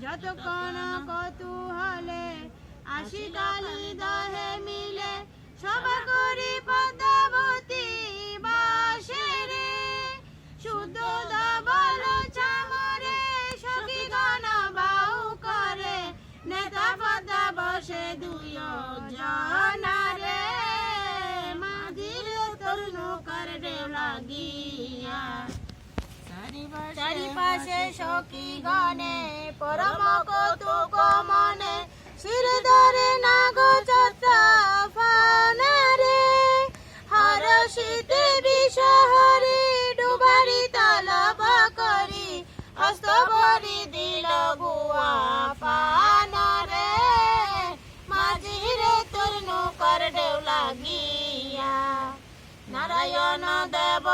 যতক্ষণ কৌতূহলে আসি কালী দহে মিলে সভা করি পদ্মাবতী বাসে রে শুদ্ধ ধবল চামরে সখী গণ বাহু করে নেতা পদ্মা বসে দুই জনারে মাঝির তরুণ কর দেওলা গিয়া চারিপাশে সখী গণে পরম কৌতুক মনে শির ধরে নাগ চত্রা ফানারে হরষিতে বিষহরি ডুবারি তলব করি অস্তবরি দিল গুয়া পানরে মাঝিরে তরুণ কর দেওলা গিয়া নারায়ণ দেব